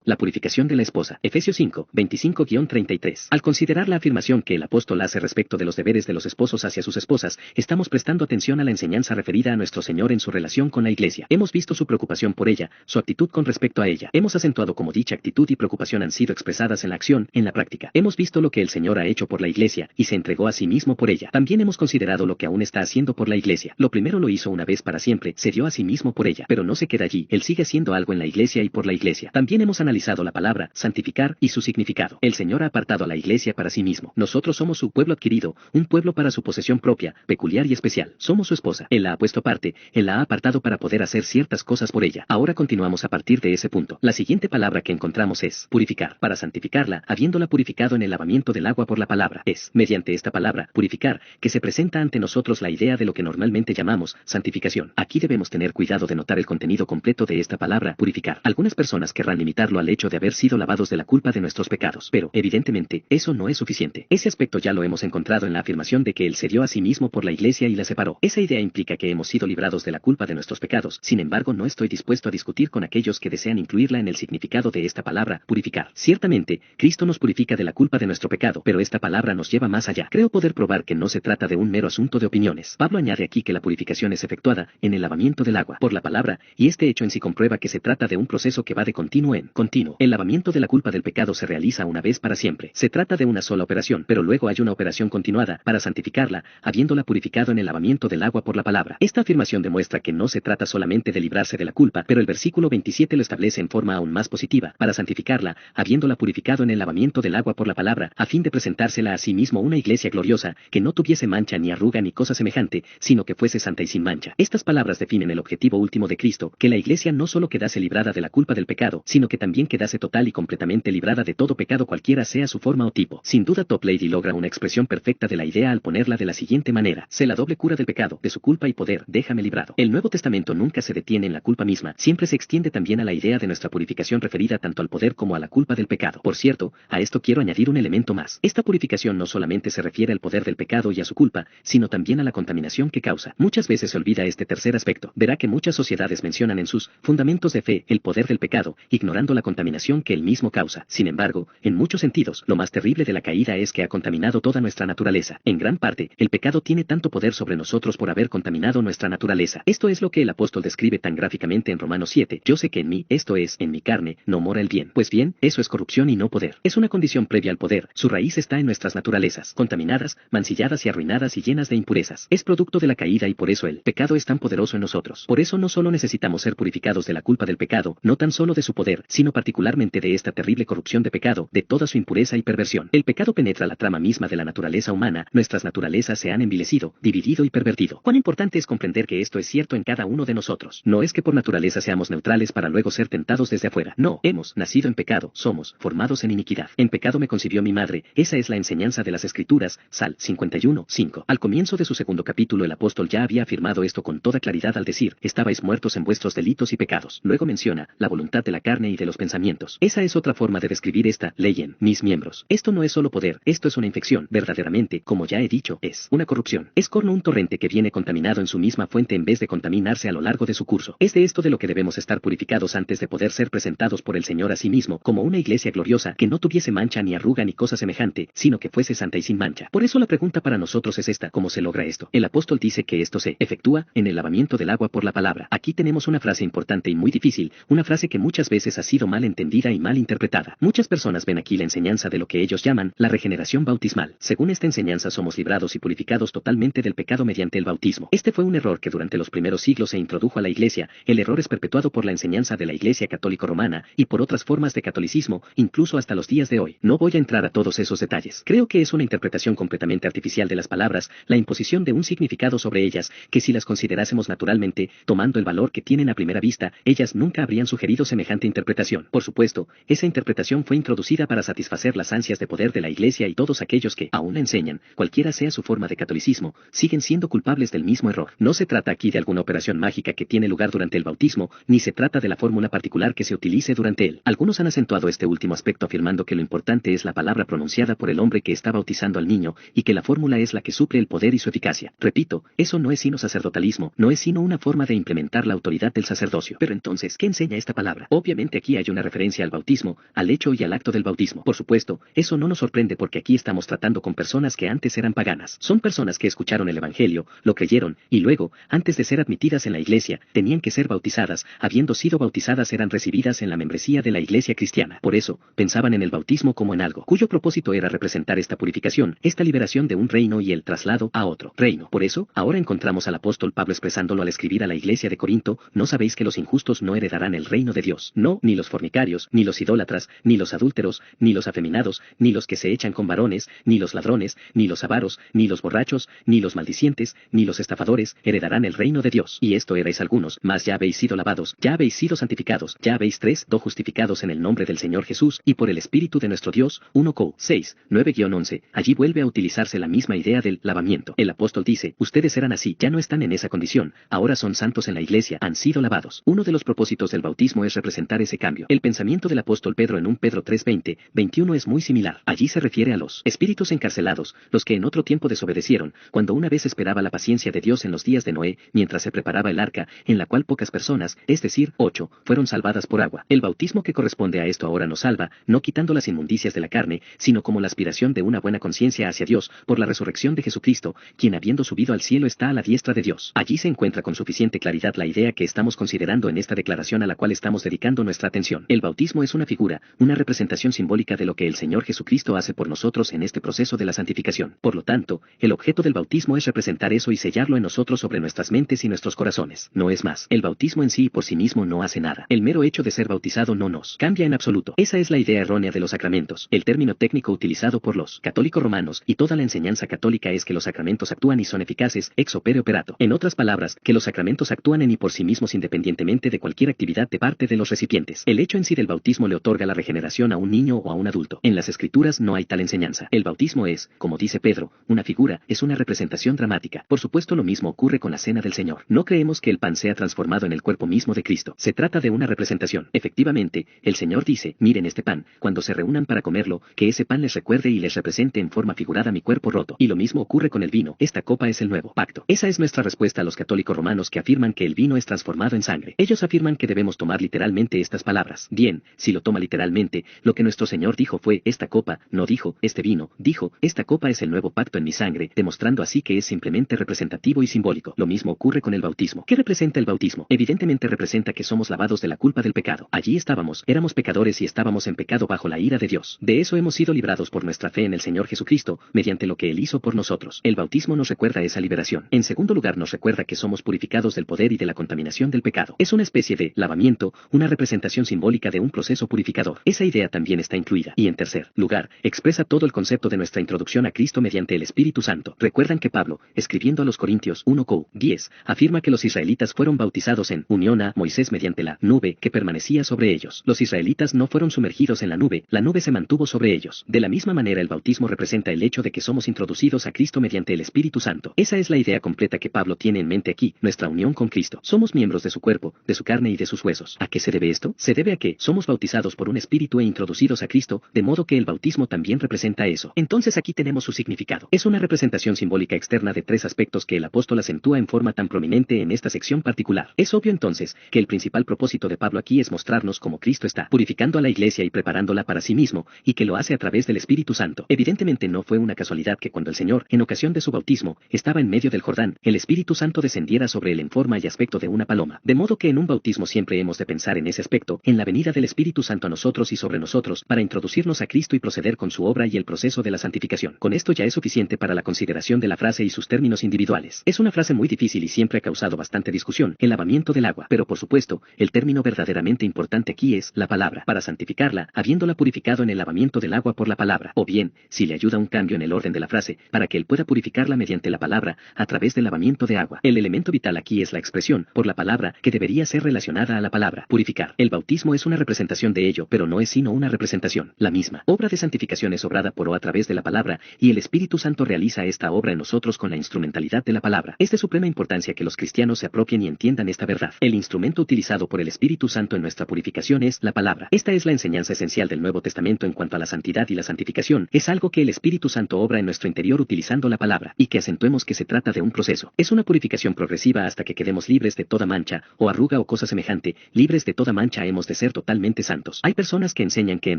La purificación de la esposa. Efesios 5, 25-33. Al considerar la afirmación que el apóstol hace respecto de los deberes de los esposos hacia sus esposas, estamos prestando atención a la enseñanza referida a nuestro Señor en su relación con la iglesia. Hemos visto su preocupación por ella, su actitud con respecto a ella. Hemos acentuado cómo dicha actitud y preocupación han sido expresadas en la acción, en la práctica. Hemos visto lo que el Señor ha hecho por la iglesia, y se entregó a sí mismo por ella. También hemos considerado lo que aún está haciendo por la iglesia. Lo primero lo hizo una vez para siempre, se dio a sí mismo por ella. Pero no se queda allí, Él sigue haciendo algo en la iglesia y por la iglesia. También hemos analizado la palabra santificar y su significado. El Señor ha apartado a la iglesia para sí mismo. Nosotros somos su pueblo adquirido, un pueblo para su posesión propia, peculiar y especial. Somos su esposa. Él la ha puesto aparte, Él la ha apartado para poder hacer ciertas cosas por ella. Ahora continuamos a partir de ese punto. La siguiente palabra que encontramos es purificar. Para santificarla, habiéndola purificado en el lavamiento del agua por la palabra. Es, mediante esta palabra, purificar, que se presenta ante nosotros la idea de lo que normalmente llamamos santificación. Aquí debemos tener cuidado de notar el contenido completo de esta palabra, purificar. Algunas personas querrán limitarlo al hecho de haber sido lavados de la culpa de nuestros pecados, pero, evidentemente, eso no es suficiente. Ese aspecto ya lo hemos encontrado en la afirmación de que Él se dio a sí mismo por la iglesia y la separó. Esa idea implica que hemos sido librados de la culpa de nuestros pecados. Sin embargo, no estoy dispuesto a discutir con aquellos que desean incluirla en el significado de esta palabra, purificar. Ciertamente, Cristo nos purifica de la culpa de nuestro pecado, pero esta palabra nos lleva más allá. Creo poder probar que no se trata de un mero asunto de opiniones. Pablo añade aquí que la purificación es efectuada en el lavamiento del agua por la palabra, y este hecho en sí comprueba que se trata de un proceso que va de continuo en continuo. El lavamiento de la culpa del pecado se realiza una vez para siempre. Se trata de una sola operación, pero luego hay una operación continuada para santificarla, habiéndola purificado en el lavamiento del agua por la palabra. Esta afirmación demuestra que no se trata solamente de librarse de la culpa, pero el versículo 27 lo establece en forma aún más positiva, para santificarla, habiéndola purificado en el lavamiento del agua por la palabra, a fin de presentársela a sí mismo una iglesia gloriosa, que no tuviese mancha ni arruga ni cosa semejante, sino que fuese santa y sin mancha. Estas palabras definen el objetivo último de Cristo, que la iglesia no solo quedase librada de la culpa del pecado, sino que también quedase total y completamente librada de todo pecado cualquiera sea su forma o tipo. Sin duda Toplady logra una expresión perfecta de la idea al ponerla de la siguiente manera: sé la doble cura del pecado, de su culpa y poder, déjame librado. El Nuevo Testamento nunca se detiene en la culpa misma, siempre se extiende también a la idea de nuestra purificación referida tanto al poder como a la culpa del pecado. Por cierto, a esto quiero añadir un elemento más. Esta purificación no solamente se refiere al poder del pecado y a su culpa, sino también a la contaminación que causa. Muchas veces se olvida este tercer aspecto. Verá que muchas sociedades mencionan en sus fundamentos de fe el poder del pecado, ignorando la contaminación que él mismo causa. Sin embargo, en muchos sentidos, lo más terrible de la caída es que ha contaminado toda nuestra naturaleza. En gran parte, el pecado tiene tanto poder sobre nosotros por haber contaminado nuestra naturaleza. Esto es lo que el apóstol describe tan gráficamente en Romanos 7. Yo sé que en mí, esto es, en mi carne, no mora el bien. Pues bien, eso es corrupción y no poder. Es una condición previa al poder. Su raíz está en nuestras naturalezas, contaminadas, mancilladas y arruinadas y llenas de impurezas. Es producto de la caída y por eso el pecado es tan poderoso en nosotros. Por eso no solo necesitamos ser purificados de la culpa del pecado, no tan solo de su poder, sino particularmente de esta terrible corrupción de pecado, de toda su impureza y perversión. El pecado penetra la trama misma de la naturaleza humana, nuestras naturalezas se han envilecido, dividido y pervertido. Cuán importante es comprender que esto es cierto en cada uno de nosotros. No es que por naturaleza seamos neutrales para luego ser tentados desde afuera. No, hemos nacido en pecado, somos formados en iniquidad. En pecado me concibió mi madre, esa es la enseñanza de las Escrituras, Sal 51:5. Al comienzo de su segundo capítulo el apóstol ya había afirmado esto con toda claridad al decir, estabais muertos en vuestros delitos y pecados. Luego menciona, la voluntad de la carne y de los pensamientos. Esa es otra forma de describir esta ley en mis miembros. Esto no es solo poder, esto es una infección, verdaderamente, como ya he dicho, es una corrupción. Es como un torrente que viene contaminado en su misma fuente en vez de contaminarse a lo largo de su curso. Es de esto de lo que debemos estar purificados antes de poder ser presentados por el Señor a sí mismo, como una iglesia gloriosa que no tuviese mancha ni arruga ni cosa semejante, sino que fuese santa y sin mancha. Por eso la pregunta para nosotros es esta: ¿cómo se logra esto? El apóstol dice que esto se efectúa en el lavamiento del agua por la palabra. Aquí tenemos una frase importante y muy difícil, una frase que muchas veces ha sido mal entendida y mal interpretada. Muchas personas ven aquí la enseñanza de lo que ellos llaman la regeneración bautismal. Según esta enseñanza somos librados y purificados totalmente del pecado mediante el bautismo. Este fue un error que durante los primeros siglos se introdujo a la iglesia. El error es perpetuado por la enseñanza de la iglesia católico romana y por otras formas de catolicismo, incluso hasta los días de hoy. No voy a entrar a todos esos detalles. Creo que es una interpretación completamente artificial de las palabras, la imposición de un significado sobre ellas, que si las considerásemos naturalmente, tomando el valor que tienen a primera vista, ellas nunca habrían sugerido semejante interpretación. Por supuesto, esa interpretación fue introducida para satisfacer las ansias de poder de la iglesia y todos aquellos que aún la enseñan, cualquiera sea su forma de catolicismo, siguen siendo culpables del mismo error. No se trata aquí de alguna operación mágica que tiene lugar durante el bautismo, ni se trata de la fórmula particular que se utilice durante él. Algunos han acentuado este último aspecto afirmando que lo importante es la palabra pronunciada por el hombre que está bautizando al niño, y que la fórmula es la que suple el poder y su eficacia. Repito, eso no es sino sacerdotalismo, no es sino una forma de implementar la autoridad del sacerdocio. Pero entonces, ¿qué enseña esta palabra? Obviamente aquí hay una referencia al bautismo, al hecho y al acto del bautismo. Por supuesto, eso no nos sorprende porque aquí estamos tratando con personas que antes eran paganas. Son personas que escucharon el Evangelio, lo creyeron, y luego, antes de ser admitidas en la iglesia, tenían que ser bautizadas, habiendo sido bautizadas eran recibidas en la membresía de la iglesia cristiana. Por eso, pensaban en el bautismo como en algo, cuyo propósito era representar esta purificación, esta liberación de un reino y el traslado a otro reino. Por eso, ahora encontramos al apóstol Pablo expresándolo al escribir a la iglesia de Corinto: ¿no sabéis que los injustos no heredarán el reino de Dios? No, ni los fornicarios, ni los idólatras, ni los adúlteros, ni los afeminados, ni los que se echan con varones, ni los ladrones, ni los avaros, ni los borrachos, ni los maldicientes, ni los estafadores, heredarán el reino de Dios. Y esto erais algunos, mas ya habéis sido lavados, ya habéis sido santificados, ya habéis justificados en el nombre del Señor Jesús, y por el Espíritu de nuestro Dios. 1 Cor. 6, 9-11. Allí vuelve a utilizarse la misma idea del lavamiento. El apóstol dice: ustedes eran así, ya no están en esa condición, ahora son santos en la iglesia, han sido lavados. Uno de los propósitos del bautismo es representar ese cambio. El pensamiento del apóstol Pedro en 1 Pedro 3:20-21 es muy similar. Allí se refiere a los espíritus encarcelados, los que en otro tiempo desobedecieron, cuando una vez esperaba la paciencia de Dios en los días de Noé, mientras se preparaba el arca, en la cual pocas personas, es decir, 8, fueron salvadas por agua. El bautismo que corresponde a esto ahora nos salva, no quitando las inmundicias de la carne, sino como la aspiración de una buena conciencia hacia Dios, por la resurrección de Jesucristo, quien habiendo subido al cielo está a la diestra de Dios. Allí se encuentra con suficiente claridad la idea que estamos considerando en esta declaración a la cual estamos dedicando nuestra atención. El bautismo es una figura, una representación simbólica de lo que el Señor Jesucristo hace por nosotros en este proceso de la santificación. Por lo tanto, el objeto del bautismo es representar eso y sellarlo en nosotros sobre nuestras mentes y nuestros corazones. No es más. El bautismo en sí y por sí mismo no hace nada. El mero hecho de ser bautizado no nos cambia en absoluto. Esa es la idea errónea de los sacramentos. El término técnico utilizado por los católicos romanos y toda la enseñanza católica es que los sacramentos actúan y son eficaces ex opere operato. En otras palabras, que los sacramentos actúan en y por sí mismos independientemente de cualquier actividad de parte de los recipientes. El hecho en sí del bautismo le otorga la regeneración a un niño o a un adulto. En las escrituras no hay tal enseñanza. El bautismo es, como dice Pedro, una figura, es una representación dramática. Por supuesto, lo mismo ocurre con la cena del Señor. No creemos que el pan sea transformado en el cuerpo mismo de Cristo. Se trata de una representación. Efectivamente, el Señor dice: miren este pan, cuando se reúnan para comerlo, que ese pan les recuerde y les represente en forma figurada mi cuerpo roto. Y lo mismo ocurre con el vino. Esta copa es el nuevo pacto. Esa es nuestra respuesta a los católicos romanos que afirman que el vino es transformado en sangre. Ellos afirman que debemos tomar literalmente estas palabras. Bien, si lo toma literalmente, lo que nuestro Señor dijo fue: esta copa, no dijo este vino, dijo: esta copa es el nuevo pacto en mi sangre, demostrando así que es simplemente representativo y simbólico. Lo mismo ocurre con el bautismo. ¿Qué representa el bautismo? Evidentemente representa que somos lavados de la culpa del pecado. Allí estábamos, éramos pecadores y estábamos en pecado bajo la ira de Dios. De eso hemos sido librados por nuestra fe en el Señor Jesucristo, mediante lo que Él hizo por nosotros. El bautismo nos recuerda esa liberación. En segundo lugar, nos recuerda que somos purificados del poder y de la contaminación del pecado. Es una especie de lavamiento, una representación simbólica de un proceso purificador. Esa idea también está incluida. Y en tercer lugar, expresa todo el concepto de nuestra introducción a Cristo mediante el Espíritu Santo. Recuerdan que Pablo, escribiendo a los Corintios 1 Cor. 10, afirma que los israelitas fueron bautizados en unión a Moisés mediante la nube que permanecía sobre ellos. Los israelitas no fueron sumergidos en la nube se mantuvo sobre ellos. De la misma manera, el bautismo representa el hecho de que somos introducidos a Cristo mediante el Espíritu Santo. Esa es la idea completa que Pablo tiene en mente aquí, nuestra unión con Cristo. Somos miembros de su cuerpo, de su carne y de sus huesos. ¿A qué se debe esto? Se debe a que somos bautizados por un espíritu e introducidos a Cristo, de modo que el bautismo también representa eso. Entonces aquí tenemos su significado. Es una representación simbólica externa de tres aspectos que el apóstol acentúa en forma tan prominente en esta sección particular. Es obvio entonces que el principal propósito de Pablo aquí es mostrarnos cómo Cristo está purificando a la iglesia y preparándola para sí mismo, y que lo hace a través del Espíritu Santo. Evidentemente no fue una casualidad que cuando el Señor, en ocasión de su bautismo, estaba en medio del Jordán, el Espíritu Santo descendiera sobre él en forma y aspecto de una paloma. De modo que en un bautismo siempre hemos de pensar en ese aspecto, en la venida del Espíritu Santo a nosotros y sobre nosotros, para introducirnos a Cristo y proceder con su obra y el proceso de la santificación. Con esto ya es suficiente para la consideración de la frase y sus términos individuales. Es una frase muy difícil y siempre ha causado bastante discusión, el lavamiento del agua. Pero por supuesto, el término verdaderamente importante aquí es la palabra, para santificarla, habiéndola purificado en el lavamiento del agua por la palabra. O bien, si le ayuda un cambio en el orden de la frase, para que él pueda purificarla mediante la palabra, a través del lavamiento de agua. El elemento vital aquí es la expresión, por la palabra, que debería ser relacionada a la palabra, purificar. El bautismo es una representación de ello, pero no es sino una representación. La misma obra de santificación es obrada por o a través de la palabra, y el Espíritu Santo realiza esta obra en nosotros con la instrumentalidad de la palabra. Es de suprema importancia que los cristianos se apropien y entiendan esta verdad. El instrumento utilizado por el Espíritu Santo en nuestra purificación es la palabra. Esta es la enseñanza esencial del Nuevo Testamento en cuanto a la santidad y la santificación. Es algo que el Espíritu Santo obra en nuestro interior utilizando la palabra, y que acentuemos que se trata de un proceso. Es una purificación progresiva hasta que quedemos libres de toda mancha, o arruga o cosa semejante. Libres de toda mancha hemos de ser totalmente santos. Hay personas que enseñan que en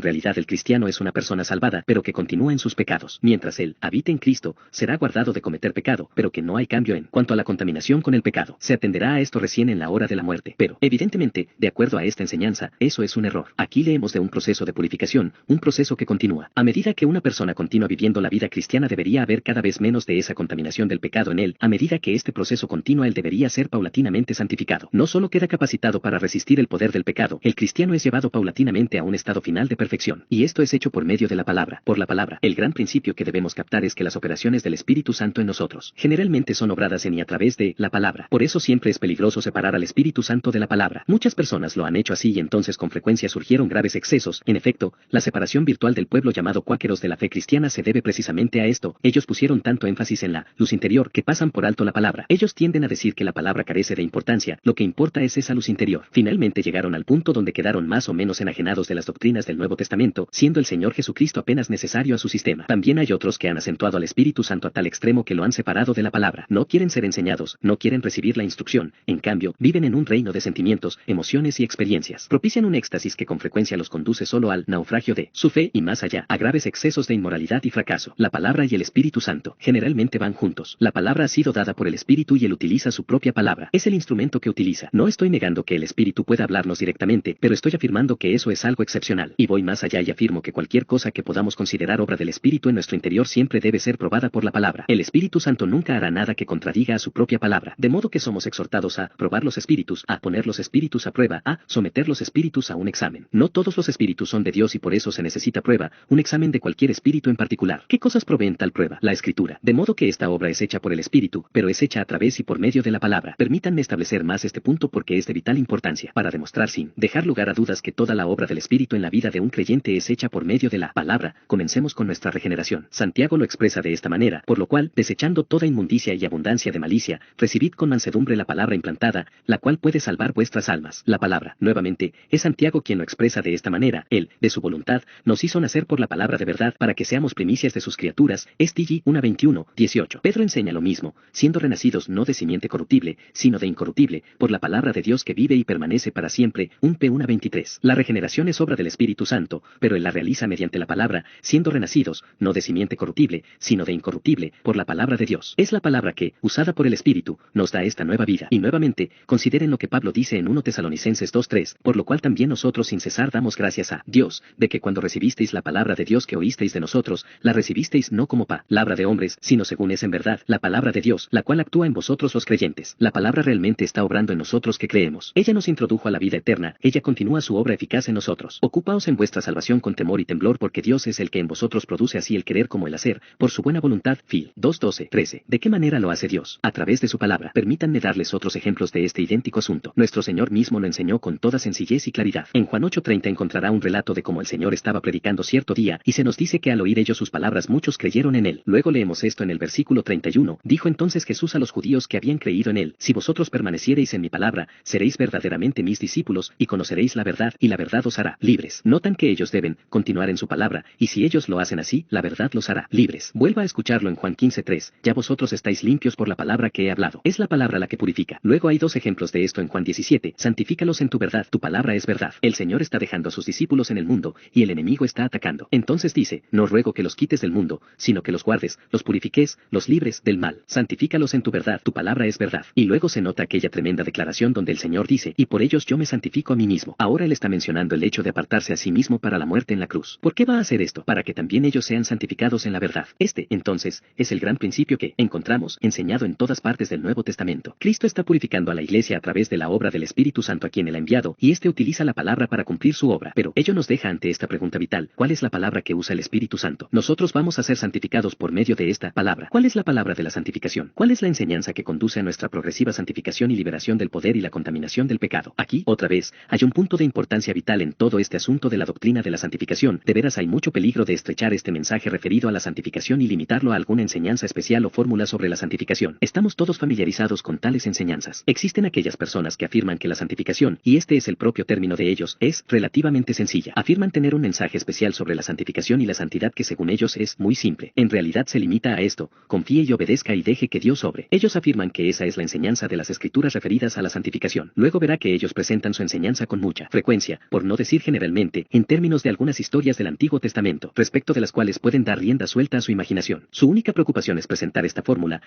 realidad el cristiano es una persona salvada, pero que continúa en sus pecados. Mientras él habite en Cristo, será guardado de cometer pecado, pero que no hay cambio en cuanto a la contaminación con el pecado. Se atenderá a esto recién en la hora de la muerte. Pero, evidentemente, de acuerdo a esta enseñanza, eso es un error. Aquí leemos de un proceso de purificación, un proceso que continúa. A medida que una persona continúa viviendo la vida cristiana debería haber cada vez menos de esa contaminación del pecado en él. A medida que este proceso continúa él debería ser paulatinamente santificado. No solo queda capacitado para resistir el poder del pecado, el cristiano es llevado paulatinamente a un estado final de perfección. Y esto es hecho por medio de la palabra. Por la palabra, el gran principio que debemos captar es que las operaciones del Espíritu Santo en nosotros generalmente son obradas en y a través de la palabra. Por eso siempre es peligroso separar al Espíritu Santo de la palabra. Muchas personas lo han hecho así y entonces con frecuencia surgieron graves excesos. En efecto, la separación virtual del pueblo llamado cuáqueros de la fe cristiana se debe precisamente a esto. Ellos pusieron tanto énfasis en la luz interior que pasan por alto la palabra. Ellos tienden a decir que la palabra carece de importancia, lo que importa es esa luz interior. Finalmente llegaron al punto donde quedaron más o menos enajenados de las doctrinas del Nuevo Testamento, siendo el Señor Jesucristo apenas necesario a su sistema. También hay otros que han acentuado al Espíritu Santo a tal extremo que lo han separado de la palabra. No quieren ser enseñados, no quieren recibir la instrucción, en cambio, viven en un reino de sentimientos, emociones y experiencias. Propician un éxtasis que con frecuencia los conduce solo al naufragio de su fe y más allá, a graves excesos de inmoralidad y fracaso. La palabra y el Espíritu Santo generalmente van juntos. La palabra ha sido dada por el Espíritu y él utiliza su propia palabra. Es el instrumento que utiliza. No estoy negando que el Espíritu pueda hablarnos directamente, pero estoy afirmando que eso es algo excepcional. Y voy más allá y afirmo que cualquier cosa que podamos considerar obra del Espíritu en nuestro interior siempre debe ser probada por la palabra. El Espíritu Santo nunca hará nada que contradiga a su propia palabra. De modo que somos exhortados a probar los espíritus, a poner los espíritus a prueba, a someter los espíritus a un examen. No todos los espíritus son de Dios y por eso se necesita prueba, un examen de cualquier espíritu en particular. ¿Qué cosas proveen tal prueba? La Escritura. De modo que esta obra es hecha por el Espíritu, pero es hecha a través y por medio de la palabra. Permítanme establecer más este punto porque es de vital importancia, para demostrar sin dejar lugar a dudas que toda la obra del Espíritu en la vida de un creyente es hecha por medio de la palabra. Comencemos con nuestra regeneración. Santiago lo expresa de esta manera, por lo cual, desechando toda inmundicia y abundancia de malicia, recibid con mansedumbre la palabra implantada, la cual puede salvar vuestras almas. La palabra, nuevamente, es Santiago quien lo expresa de esta manera. Él, de su voluntad, nos hizo nacer por la palabra de verdad para que seamos primicias de sus criaturas. Es TG 1:21-18. Pedro enseña lo mismo, siendo renacidos no de simiente corruptible, sino de incorruptible, por la palabra de Dios que vive y permanece para siempre. 1 P 1:23. La regeneración es obra del Espíritu Santo, pero él la realiza mediante la palabra, siendo renacidos, no de simiente corruptible, sino de incorruptible, por la palabra de Dios. Es la palabra que, usada por el Espíritu, nos da esta nueva vida. Y nuevamente, consideren lo que Pablo dice en 1 Tesalonicenses 2:3, por lo cual también nosotros sin cesar damos gracias a Dios, de que cuando recibisteis la palabra de Dios que oísteis de nosotros, la recibisteis no como palabra de hombres, sino según es en verdad, la palabra de Dios, la cual actúa en vosotros los creyentes. La palabra realmente está obrando en nosotros que creemos. Ella nos introdujo a la vida eterna, ella continúa su obra eficaz en nosotros. Ocupaos en vuestra salvación con temor y temblor porque Dios es el que en vosotros produce así el querer como el hacer, por su buena voluntad. Fil 2:12-13. ¿De qué manera lo hace Dios? A través de su palabra. Permítanme darles otros ejemplos de este idéntico asunto. Nuestro Señor mismo lo enseñó con toda sencillez y claridad. En Juan 8:30 encontrará un relato de cómo el Señor estaba predicando cierto día, y se nos dice que al oír ellos sus palabras muchos creyeron en él. Luego leemos esto en el versículo 31. Dijo entonces Jesús a los judíos que habían creído en él: si vosotros permaneciereis en mi palabra, seréis verdaderamente mis discípulos, y conoceréis la verdad, y la verdad os hará libres. Notan que ellos deben continuar en su palabra, y si ellos lo hacen así, la verdad los hará libres. Vuelva a escucharlo en Juan 15:3. Ya vosotros estáis limpios por la palabra que he hablado. Es la palabra la que purifica. Luego hay dos ejemplos de esto en Juan 17. Santifícalos en tu verdad, tu palabra es verdad. El Señor está dejando a sus discípulos en el mundo, y el enemigo está atacando. Entonces dice: no ruego que los quites del mundo, sino que los guardes, los purifiques, los libres del mal. Santifícalos en tu verdad, tu palabra es verdad. Y luego se nota aquella tremenda declaración donde el Señor dice: y por ellos yo me santifico a mí mismo. Ahora él está mencionando el hecho de apartarse a sí mismo para la muerte en la cruz. ¿Por qué va a hacer esto? Para que también ellos sean santificados en la verdad. Este, entonces, es el gran principio que encontramos enseñado en todas partes del Nuevo Testamento. Cristo está purificando a la iglesia a través de la obra del Espíritu Santo a quien él ha enviado, y este utiliza la palabra para cumplir su obra. Pero ello nos deja ante esta pregunta vital: ¿cuál es la palabra que usa el Espíritu Santo? Nosotros vamos a ser santificados por medio de esta palabra. ¿Cuál es la palabra de la santificación? ¿Cuál es la enseñanza que conduce a nuestra progresiva santificación y liberación del poder y la contaminación del pecado? Aquí, otra vez, hay un punto de importancia vital en todo este asunto de la doctrina de la santificación. De veras hay mucho peligro de estrechar este mensaje referido a la santificación y limitarlo a alguna enseñanza especial o fórmula sobre la santificación. Estamos todos familiarizados con tales enseñanzas. Existen aquellas personas que afirman que la santificación, y este es el propio término de ellos, es relativamente sencilla. Afirman tener un mensaje especial sobre la santificación y la santidad que según ellos es muy simple. En realidad se limita a esto: confíe y obedezca y deje que Dios obre. Ellos afirman que esa es la enseñanza de las Escrituras referidas a la santificación. Luego verá que ellos presentan su enseñanza con mucho mucha frecuencia, por no decir generalmente, en términos de algunas historias del Antiguo Testamento, respecto de las cuales pueden dar rienda suelta a su imaginación. Su única preocupación es presentar esta fórmula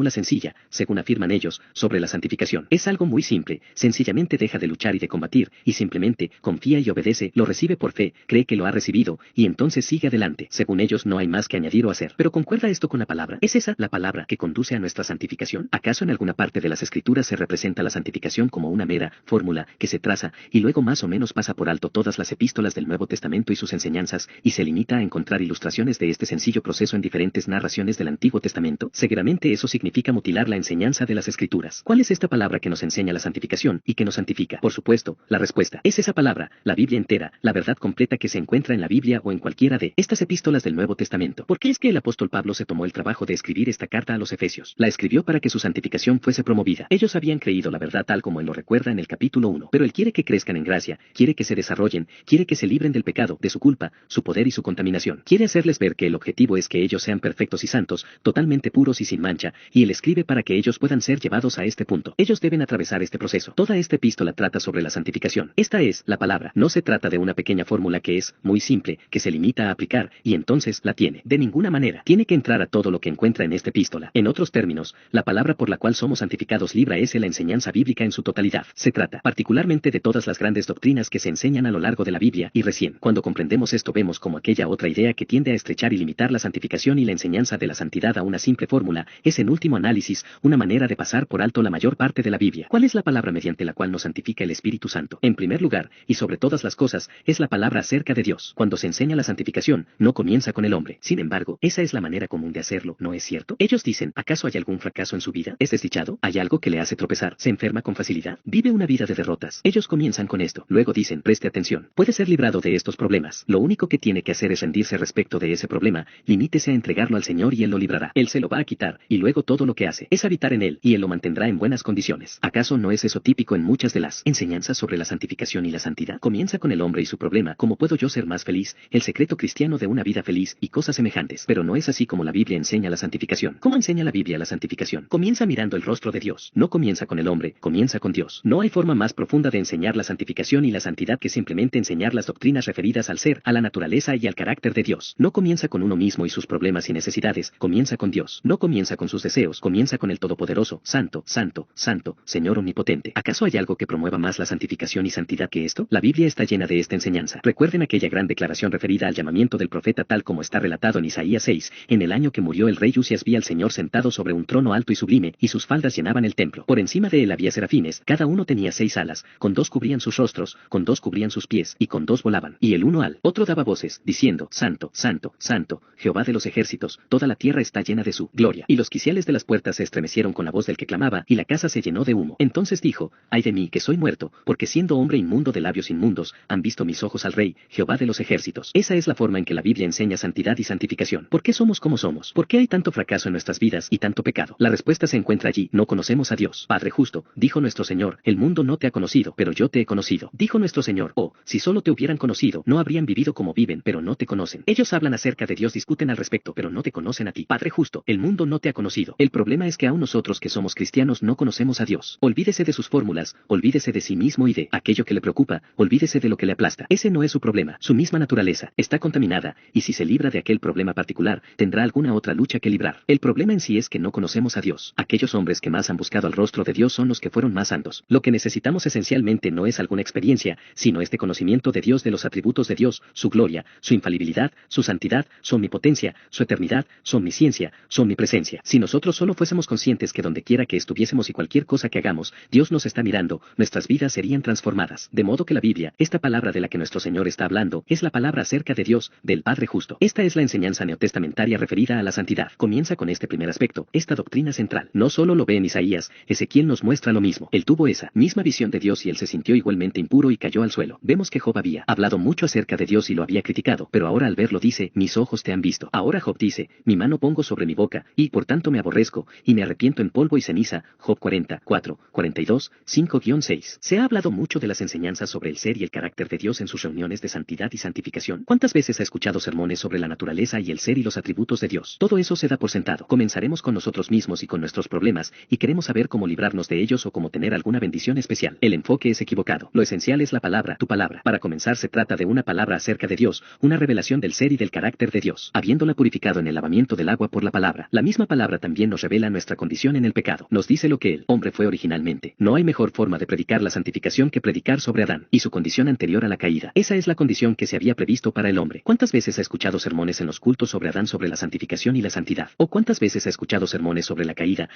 sencilla, según afirman ellos, sobre la santificación. Es algo muy simple, sencillamente deja de luchar y de combatir, y simplemente confía y obedece, lo recibe por fe, cree que lo ha recibido, y entonces sigue adelante. Según ellos no hay más que añadir o hacer. Pero ¿concuerda esto con la palabra? ¿Es esa la palabra que conduce a nuestra santificación? ¿Acaso en alguna parte de las Escrituras se representa la santificación como una mera fórmula que se traza y luego más o menos pasa por alto todas las epístolas del Nuevo Testamento y sus enseñanzas, y se limita a encontrar ilustraciones de este sencillo proceso en diferentes narraciones del Antiguo Testamento? Seguramente eso significa mutilar la enseñanza de las Escrituras. ¿Cuál es esta palabra que nos enseña la santificación y que nos santifica? Por supuesto, la respuesta es esa palabra, la Biblia entera, la verdad completa que se encuentra en la Biblia o en cualquiera de estas epístolas del Nuevo Testamento. ¿Por qué es que el apóstol Pablo se tomó el trabajo de escribir esta carta a los Efesios? La escribió para que su santificación fuese promovida. Ellos habían creído la verdad tal como él lo recuerda en el capítulo 1, pero él quiere que crezcan en gracia, quiere que se desarrollen, quiere que se libren del pecado, de su culpa, su poder y su contaminación. Quiere hacerles ver que el objetivo es que ellos sean perfectos y santos, totalmente puros y sin mancha, y él escribe para que ellos puedan ser llevados a este punto. Ellos deben atravesar este proceso. Toda esta epístola trata sobre la santificación. Esta es la palabra. No se trata de una pequeña fórmula que es muy simple, que se limita a aplicar, y entonces la tiene. De ninguna manera. Tiene que entrar a todo lo que encuentra en esta epístola. En otros términos, la palabra por la cual somos santificados libra es la enseñanza bíblica en su totalidad. Se trata, particularmente, de todas las grandes doctrinas que se enseñan a lo largo de la Biblia, y recién, cuando comprendemos esto vemos como aquella otra idea que tiende a estrechar y limitar la santificación y la enseñanza de la santidad a una simple fórmula, es en último análisis, una manera de pasar por alto la mayor parte de la Biblia. ¿Cuál es la palabra mediante la cual nos santifica el Espíritu Santo? En primer lugar, y sobre todas las cosas, es la palabra acerca de Dios. Cuando se enseña la santificación, no comienza con el hombre. Sin embargo, esa es la manera común de hacerlo, ¿no es cierto? Ellos dicen, ¿acaso hay algún fracaso en su vida? ¿Es desdichado? ¿Hay algo que le hace tropezar? ¿Se enferma con facilidad? ¿Vive una vida de derrotas? Ellos comienzan con esto. Luego dicen, preste atención. Puede ser librado de estos problemas. Lo único que tiene que hacer es rendirse respecto de ese problema, limítese a entregarlo al Señor y Él lo librará. Él se lo va a quitar, y luego todo lo que hace es habitar en Él, y Él lo mantendrá en buenas condiciones. ¿Acaso no es eso típico en muchas de las enseñanzas sobre la santificación y la santidad? Comienza con el hombre y su problema, ¿cómo puedo yo ser más feliz? El secreto cristiano de una vida feliz y cosas semejantes. Pero no es así como la Biblia enseña la santificación. ¿Cómo enseña la Biblia la santificación? Comienza mirando el rostro de Dios. No comienza con el hombre, comienza con Dios. No hay forma más profunda de enseñar la santificación y la santidad que simplemente enseñar las doctrinas referidas al ser, a la naturaleza y al carácter de Dios. No comienza con uno mismo y sus problemas y necesidades, comienza con Dios. No comienza con sus deseos, comienza con el Todopoderoso, Santo, Santo, Santo, Señor Omnipotente. ¿Acaso hay algo que promueva más la santificación y santidad que esto? La Biblia está llena de esta enseñanza. Recuerden aquella gran declaración referida al llamamiento del profeta tal como está relatado en Isaías 6, en el año que murió el rey Usías vi al Señor sentado sobre un trono alto y sublime, y sus faldas llenaban el templo. Por encima de él había serafines, cada uno tenía 6 alas, con 2 cubrían sus rostros, con 2 cubrían sus pies, y con 2 volaban. Y el uno al otro daba voces, diciendo, Santo, Santo, Santo, Jehová de los ejércitos, toda la tierra está llena de su gloria. Y los quiciales de las puertas se estremecieron con la voz del que clamaba, y la casa se llenó de humo. Entonces dijo, ay de mí que soy muerto, porque siendo hombre inmundo de labios inmundos, han visto mis ojos al Rey, Jehová de los ejércitos. Esa es la forma en que la Biblia enseña santidad y santificación. ¿Por qué somos como somos? ¿Por qué hay tanto fracaso en nuestras vidas y tanto pecado? La respuesta se encuentra allí, no conocemos a Dios. Padre justo, dijo nuestro Señor, el mundo no te ha conocido, pero yo te he conocido. Dijo nuestro Señor, oh, si solo te hubieran conocido, no habrían vivido como viven, pero no te conocen. Ellos hablan acerca de Dios, discuten al respecto, pero no te conocen a ti. Padre justo, el mundo no te ha conocido. El problema es que aún nosotros que somos cristianos no conocemos a Dios. Olvídese de sus fórmulas, olvídese de sí mismo y de aquello que le preocupa, olvídese de lo que le aplasta. Ese no es su problema. Su misma naturaleza está contaminada, y si se libra de aquel problema particular, tendrá alguna otra lucha que librar. El problema en sí es que no conocemos a Dios. Aquellos hombres que más han buscado al rostro de Dios son los que fueron más santos. Lo que necesitamos esencialmente no es alguna experiencia, sino este conocimiento de Dios, de los atributos de Dios, su gloria, su infalibilidad, su santidad, su omnipotencia, su eternidad, su omnisciencia, su omnipresencia. Si nosotros solo fuésemos conscientes que donde quiera que estuviésemos y cualquier cosa que hagamos, Dios nos está mirando, nuestras vidas serían transformadas. De modo que la Biblia, esta palabra de la que nuestro Señor está hablando, es la palabra acerca de Dios, del Padre justo. Esta es la enseñanza neotestamentaria referida a la santidad. Comienza con este primer aspecto, esta doctrina central. No solo lo ve en Isaías, Ezequiel nos muestra lo mismo. Él tuvo esa misma visión de Dios y él se sintió igualmente impuro y cayó al suelo. Vemos que Job había hablado mucho acerca de Dios y lo había criticado, pero ahora al verlo dice, mis ojos te han visto. Ahora Job dice, mi mano pongo sobre mi boca, y por tanto me aborrezco, y me arrepiento en polvo y ceniza. Job 44, 42, 5-6. Se ha hablado mucho de las enseñanzas sobre el ser y el carácter de Dios en sus reuniones de santidad y santificación. ¿Cuántas veces ha escuchado sermones sobre la naturaleza y el ser y los atributos de Dios? Todo eso se da por sentado. Comenzaremos con nosotros mismos y con nuestros problemas, y queremos saber cómo librarnos de ellos o cómo tener alguna bendición especial. El enfoque es equivocado. pecado. Lo esencial es la palabra, tu palabra. Para comenzar se trata de una palabra acerca de Dios, una revelación del ser y del carácter de Dios, habiéndola purificado en el lavamiento del agua por la palabra. La misma palabra también nos revela nuestra condición en el pecado. Nos dice lo que el hombre fue originalmente. No hay mejor forma de predicar la santificación que predicar sobre Adán y su condición anterior a la caída. Esa es la condición que se había previsto para el hombre. ¿Cuántas veces ha escuchado sermones en los cultos sobre Adán, sobre la santificación y la santidad? ¿O cuántas veces ha escuchado sermones sobre la caída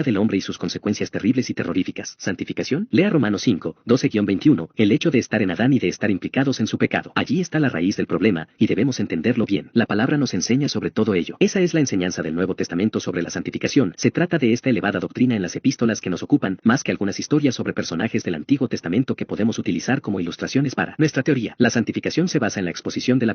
del hombre y sus consecuencias terribles y terroríficas? ¿Santificación? Lea Romanos 5, 12-21, el hecho de estar en Adán y de estar implicados en su pecado. Allí está la raíz del problema, y debemos entenderlo bien. La palabra nos enseña sobre todo ello. Esa es la enseñanza del Nuevo Testamento sobre la santificación. Se trata de esta elevada doctrina en las epístolas que nos ocupan, más que algunas historias sobre personajes del Antiguo Testamento que podemos utilizar como ilustraciones para nuestra teoría. La santificación se basa en la exposición de la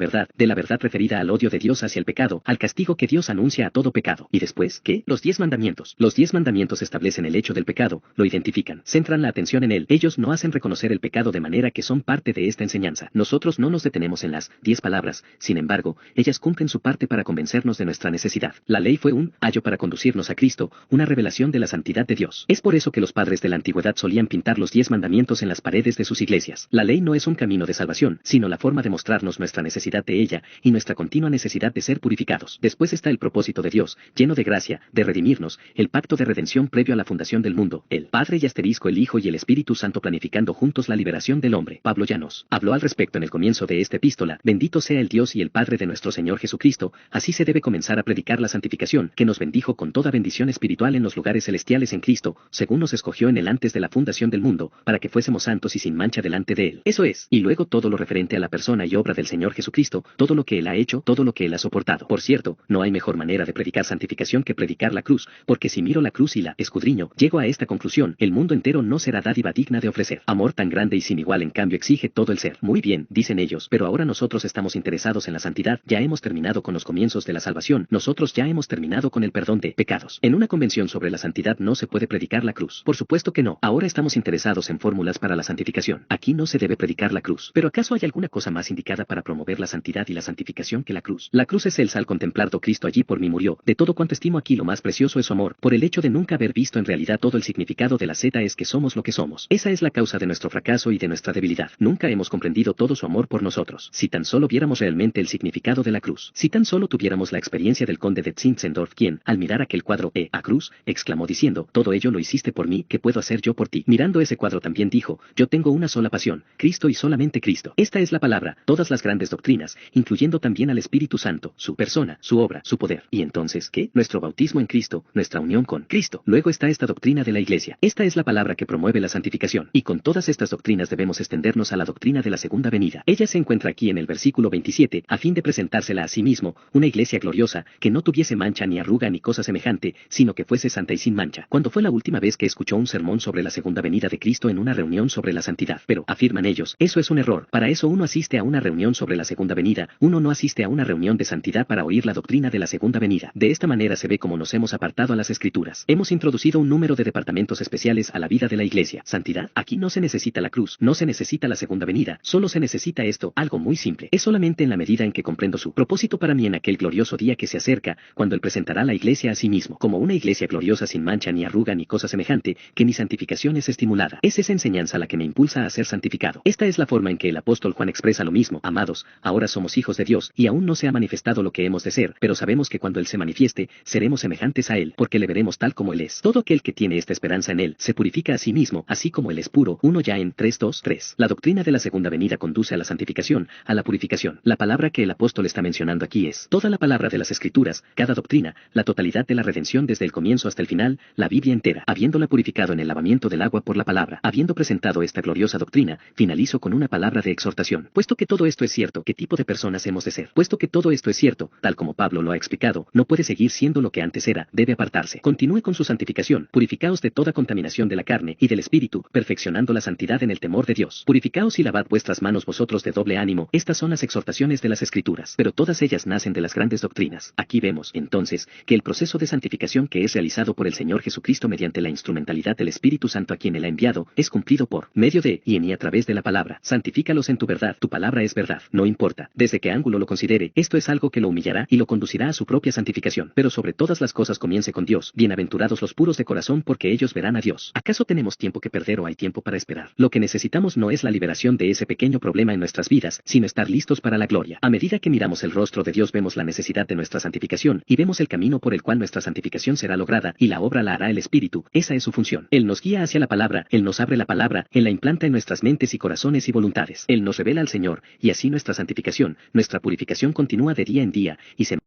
verdad referida al odio de Dios hacia el pecado, al castigo que Dios anuncia a todo pecado. ¿Y después qué? Los 10 mandamientos. Los 10 mandamientos establecen el hecho del pecado, lo identifican, centran la atención en él. Ellos no hacen reconocer el pecado de manera que son parte de esta enseñanza. Nosotros no nos detenemos en las 10 palabras, sin embargo, ellas cumplen su parte para convencernos de nuestra necesidad. La ley fue un ayo para conducirnos a Cristo, una revelación de la santidad de Dios. Es por eso que los padres de la antigüedad solían pintar los 10 mandamientos en las paredes de sus iglesias. La ley no es un camino de salvación, sino la forma de mostrarnos nuestra necesidad de ella y nuestra continua necesidad de ser purificados. Después está el propósito de Dios, lleno de gracia, de redimirnos, el pacto de redención previo a la fundación del mundo, el Padre y asterisco el Hijo y el Espíritu Santo planificando juntos la liberación del hombre. Pablo ya nos habló al respecto en el comienzo de esta epístola. Bendito sea el Dios y el Padre de nuestro Señor Jesucristo. Así se debe comenzar a predicar la santificación, que nos bendijo con toda bendición espiritual en los lugares celestiales en Cristo, según nos escogió en él antes de la fundación del mundo, para que fuésemos santos y sin mancha delante de él. Eso es, y luego todo lo referente a la persona y obra del Señor Jesucristo, todo lo que él ha hecho, todo lo que él ha soportado. Por cierto, no hay mejor manera de predicar santificación que predicar la cruz, porque si miro la cruz y la escudriño, llego a esta conclusión: el mundo entero no será dádiva digna de ofrecer. Amor tan grande y sin igual en cambio exige todo el ser. Muy bien, dicen ellos, pero ahora nosotros estamos interesados en la santidad, ya hemos terminado con los comienzos de la salvación, nosotros ya hemos terminado con el perdón de pecados. En una convención sobre la santidad no se puede predicar la cruz. Por supuesto que no. Ahora estamos interesados en fórmulas para la santificación. Aquí no se debe predicar la cruz. Pero ¿acaso hay alguna cosa más indicada para promover la santidad y la santificación que la cruz? La cruz es el sal contemplado. Cristo allí por mí murió. De todo cuanto estimo aquí lo más precioso es su amor. Por el hecho de nunca haber visto en realidad todo el significado de la Z es que somos lo que somos. Esa es la causa de nuestro fracaso y de nuestra debilidad. Nunca hemos comprendido todo su amor por nosotros. Si tan solo viéramos realmente el significado de la cruz. Si tan solo tuviéramos la experiencia del conde de Zinzendorf, quien, al mirar aquel cuadro a cruz, exclamó diciendo: todo ello lo hiciste por mí, ¿qué puedo hacer yo por ti? Mirando ese cuadro también dijo: yo tengo una sola pasión, Cristo y solamente Cristo. Esta es la palabra, todas las grandes doctrinas, incluyendo también al Espíritu Santo, su persona, su obra, su poder. ¿Y entonces qué? Nuestro bautismo en Cristo, nuestra unión con Cristo. Luego está esta doctrina de la Iglesia. Esta es la palabra que promueve la santificación. Y con todas estas doctrinas debemos extendernos a la doctrina de la segunda venida. Ella se encuentra aquí en el versículo 27, a fin de presentársela a sí mismo, una iglesia gloriosa, que no tuviese mancha ni arruga ni cosa semejante, sino que fuese santa y sin mancha. ¿Cuándo fue la última vez que escuchó un sermón sobre la segunda venida de Cristo en una reunión sobre la santidad? Pero, afirman ellos, eso es un error. Para eso uno asiste a una reunión sobre la segunda venida, uno no asiste a una reunión de santidad para oír la doctrina de la segunda venida. De esta manera se ve cómo nos hemos apartado a las Escrituras. Hemos introducido un número de departamentos especiales a la vida de la iglesia. Santidad. Aquí no se necesita la cruz, no se necesita la segunda venida, solo se necesita esto, algo muy simple. Es solamente en la medida en que comprendo su propósito para mí en aquel glorioso día que se acerca, cuando él presentará la iglesia a sí mismo, como una iglesia gloriosa sin mancha ni arruga ni cosa semejante, que mi santificación es estimulada. Es esa enseñanza la que me impulsa a ser santificado. Esta es la forma en que el apóstol Juan expresa lo mismo: amados, ahora somos hijos de Dios, y aún no se ha manifestado lo que hemos de ser, pero sabemos que cuando él se manifieste, seremos semejantes a él, porque le veremos tal como él es. Todo aquel que tiene esta esperanza en él, se purifica a sí mismo, así como él es puro. 1 ya en 3:2-3. La doctrina de la segunda venida conduce a la santificación, a la purificación. La palabra que el apóstol está mencionando aquí es toda la palabra de las Escrituras, cada doctrina, la totalidad de la redención desde el comienzo hasta el final, la Biblia entera. Habiéndola purificado en el lavamiento del agua por la palabra, habiendo presentado esta gloriosa doctrina, finalizo con una palabra de exhortación. Puesto que todo esto es cierto, ¿qué tipo de personas hemos de ser? Puesto que todo esto es cierto, tal como Pablo lo ha explicado, no puede seguir siendo lo que antes era, debe apartarse. Continúe con su santificación, purificaos de toda contaminación de la carne y del espíritu, perfeccionando la santidad en el temor de Dios. Purificaos y lavad vuestras manos vosotros de doble ánimo. Estas son las exhortaciones de las Escrituras, pero todas ellas nacen de las grandes doctrinas. Aquí vemos, entonces, que el proceso de santificación que es realizado por el Señor Jesucristo mediante la instrumentalidad del Espíritu Santo a quien él ha enviado, es cumplido por medio de y en y a través de la palabra. Santifícalos en tu verdad, tu palabra es verdad. No importa desde qué ángulo lo considere, esto es algo que lo humillará y lo conducirá a su propia santificación. Pero sobre todas las cosas comience con Dios. Bienaventurados los puros de corazón, porque ellos verán a Dios. ¿Acaso tenemos tiempo que perder o hay tiempo para esperar? libertad. Lo que necesitamos no es la liberación de ese pequeño problema en nuestras vidas, sino estar listos para la gloria. A medida que miramos el rostro de Dios vemos la necesidad de nuestra santificación, y vemos el camino por el cual nuestra santificación será lograda, y la obra la hará el Espíritu. Esa es su función. Él nos guía hacia la palabra, Él nos abre la palabra, Él la implanta en nuestras mentes y corazones y voluntades. Él nos revela al Señor, y así nuestra santificación, nuestra purificación continúa de día en día, y se